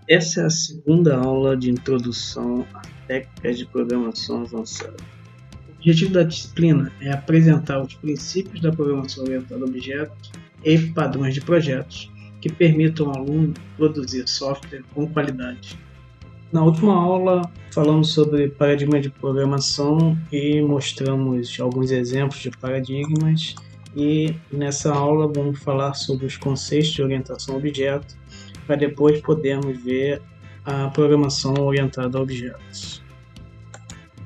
Essa é a segunda aula de introdução a técnicas de programação avançada. O objetivo da disciplina é apresentar os princípios da programação orientada a objetos e padrões de projetos que permitam ao aluno produzir software com qualidade. Na última aula, falamos sobre paradigma de programação e mostramos alguns exemplos de paradigmas. E nessa aula vamos falar sobre os conceitos de orientação a objeto, para depois podermos ver a programação orientada a objetos.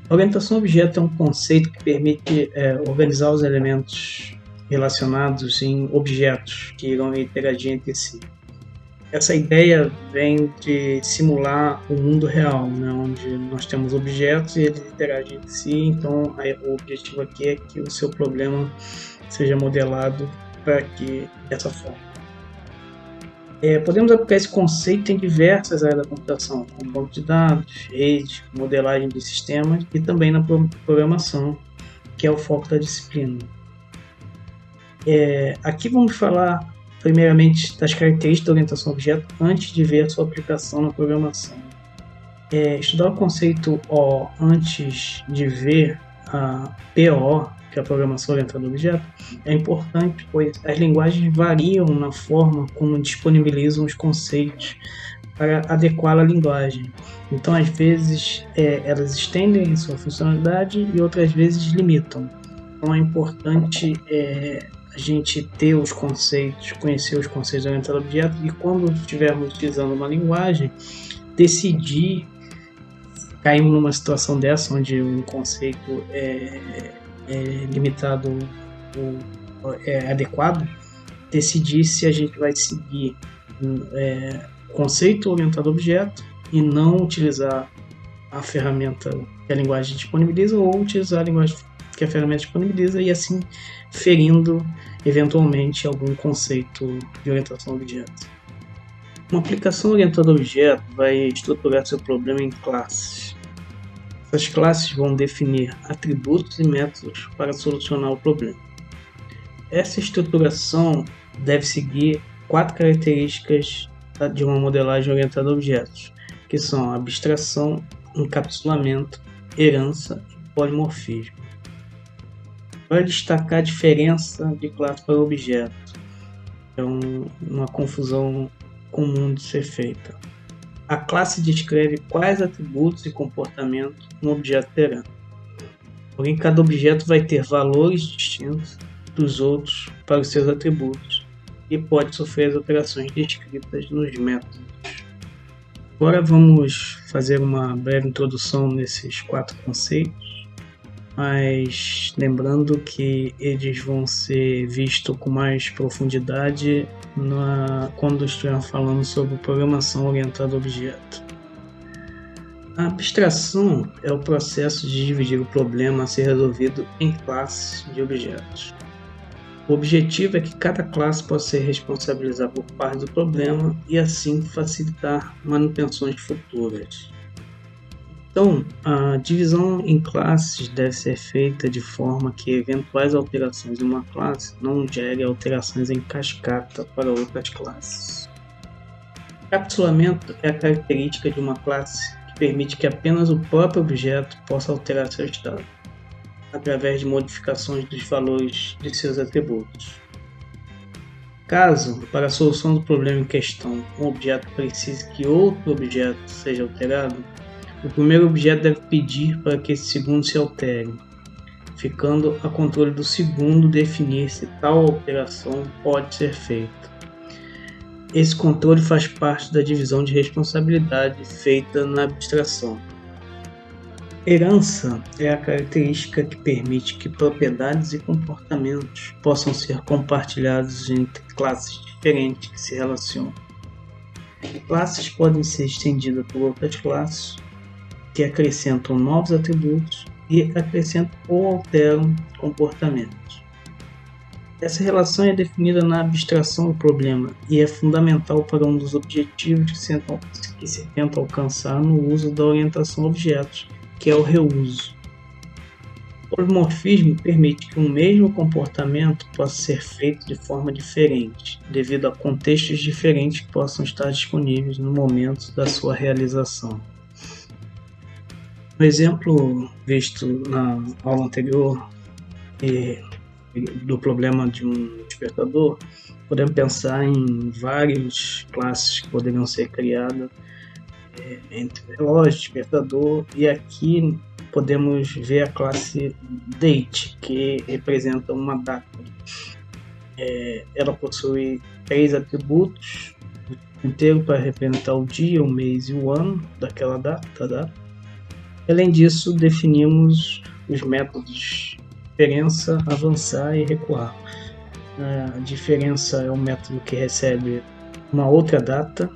A orientação a objeto é um conceito que permite organizar os elementos relacionados em objetos que irão interagir entre si. Essa ideia vem de simular o mundo real, né, onde nós temos objetos e eles interagem entre si. Então, o objetivo aqui é que o seu problema seja modelado dessa forma. Podemos aplicar esse conceito em diversas áreas da computação, como banco de dados, rede, modelagem de sistemas e também na programação, que é o foco da disciplina. Aqui vamos falar primeiramente das características da orientação a objeto antes de ver a sua aplicação na programação. Estudar o conceito O antes de ver a PO, que é a programação orientada a objeto, é importante, pois as linguagens variam na forma como disponibilizam os conceitos para adequar a linguagem. Então, às vezes, elas estendem sua funcionalidade e outras vezes limitam. Então, é importante a gente ter os conceitos, conhecer os conceitos orientados a objeto e, quando estivermos utilizando uma linguagem, decidir, caímos numa situação dessa, onde um conceito é limitado ou é adequado, decidir se a gente vai seguir conceito orientado a objeto e não utilizar a ferramenta que a linguagem disponibiliza, ou utilizar a linguagem que a ferramenta disponibiliza e assim ferindo eventualmente algum conceito de orientação a objeto. Uma aplicação orientada a objeto vai estruturar seu problema em classes. Essas classes vão definir atributos e métodos para solucionar o problema. Essa estruturação deve seguir 4 características de uma modelagem orientada a objetos, que são abstração, encapsulamento, herança e polimorfismo. Vai destacar a diferença de classe para objeto. É uma confusão comum de ser feita. A classe descreve quais atributos e comportamentos um objeto terá. Porém, cada objeto vai ter valores distintos dos outros para os seus atributos e pode sofrer as operações descritas nos métodos. Agora vamos fazer uma breve introdução nesses 4 conceitos, mas lembrando que eles vão ser vistos com mais profundidade quando estivermos falando sobre programação orientada a objeto. A abstração é o processo de dividir o problema a ser resolvido em classes de objetos. O objetivo é que cada classe possa ser responsabilizada por parte do problema e assim facilitar manutenções futuras. Então, a divisão em classes deve ser feita de forma que eventuais alterações em uma classe não gerem alterações em cascata para outras classes. Encapsulamento é a característica de uma classe que permite que apenas o próprio objeto possa alterar seu estado, através de modificações dos valores de seus atributos. Caso, para a solução do problema em questão, um objeto precise que outro objeto seja alterado, o primeiro objeto deve pedir para que esse segundo se altere, ficando a controle do segundo definir se tal alteração pode ser feita. Esse controle faz parte da divisão de responsabilidade feita na abstração. Herança é a característica que permite que propriedades e comportamentos possam ser compartilhados entre classes diferentes que se relacionam. Classes podem ser estendidas por outras classes, que acrescentam novos atributos e acrescentam ou alteram comportamentos. Essa relação é definida na abstração do problema e é fundamental para um dos objetivos que se tenta alcançar no uso da orientação a objetos, que é o reuso. Polimorfismo permite que um mesmo comportamento possa ser feito de forma diferente, devido a contextos diferentes que possam estar disponíveis no momento da sua realização. No exemplo visto na aula anterior do problema de um despertador, podemos pensar em várias classes que poderiam ser criadas entre relógio, despertador, e aqui podemos ver a classe date, que representa uma data. Ela possui 3 atributos inteiro para representar o dia, o mês e o ano daquela data. Além disso, definimos os métodos diferença, avançar e recuar. A diferença é um método que recebe uma outra data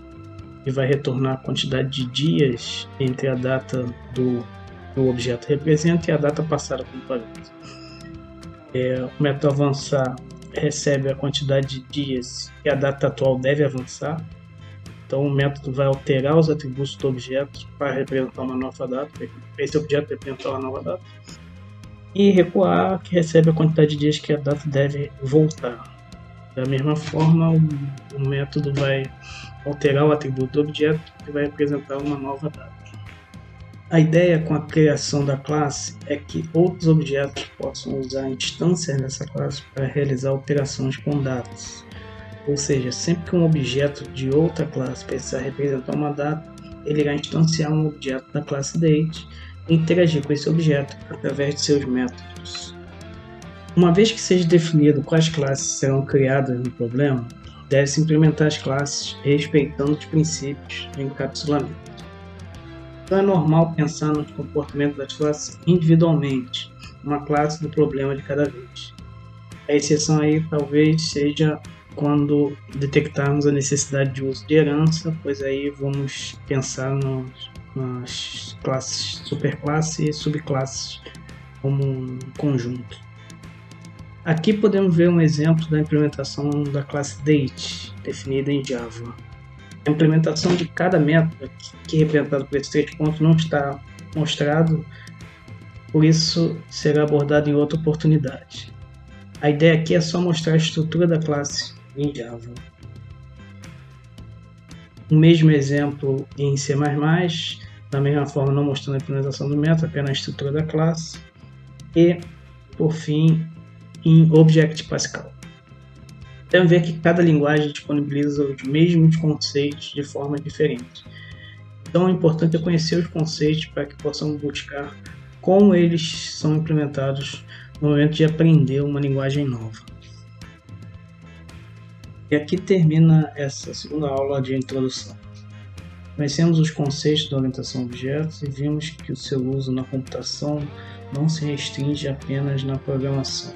e vai retornar a quantidade de dias entre a data do objeto representa e a data passada como parâmetro. O método avançar recebe a quantidade de dias que a data atual deve avançar. Então o método vai alterar os atributos do objeto para representar uma nova data, para esse objeto representar uma nova data. E recuar, que recebe a quantidade de dias que a data deve voltar. Da mesma forma, o método vai alterar o atributo do objeto e vai representar uma nova data. A ideia com a criação da classe é que outros objetos possam usar instâncias dessa classe para realizar operações com dados. Ou seja, sempre que um objeto de outra classe precisar representar uma data, ele irá instanciar um objeto da classe date e interagir com esse objeto através de seus métodos. Uma vez que seja definido quais classes serão criadas no problema, deve-se implementar as classes respeitando os princípios de encapsulamento. Então é normal pensar nos comportamentos das classes individualmente, uma classe do problema de cada vez. A exceção aí talvez seja quando detectarmos a necessidade de uso de herança, pois aí vamos pensar nas classes superclasse e subclasses como um conjunto. Aqui podemos ver um exemplo da implementação da classe date, definida em Java. A implementação de cada método, que é representado por esses 3 pontos, não está mostrado, por isso será abordado em outra oportunidade. A ideia aqui é só mostrar a estrutura da classe em Java. O mesmo exemplo em C++, da mesma forma não mostrando a implementação do método, apenas a estrutura da classe. E, por fim, em Object-Pascal. Podemos ver que cada linguagem disponibiliza os mesmos conceitos de forma diferente. Então, o importante é conhecer os conceitos para que possamos buscar como eles são implementados no momento de aprender uma linguagem nova. E aqui termina essa segunda aula de introdução. Conhecemos os conceitos da orientação a objetos e vimos que o seu uso na computação não se restringe apenas na programação.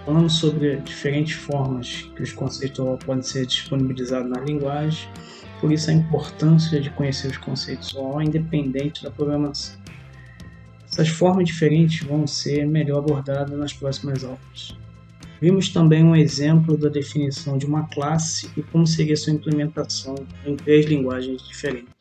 Falamos sobre diferentes formas que os conceitos podem ser disponibilizados na linguagem, por isso a importância de conhecer os conceitos OO independente da programação. Essas formas diferentes vão ser melhor abordadas nas próximas aulas. Vimos também um exemplo da definição de uma classe e como seria sua implementação em 3 linguagens diferentes.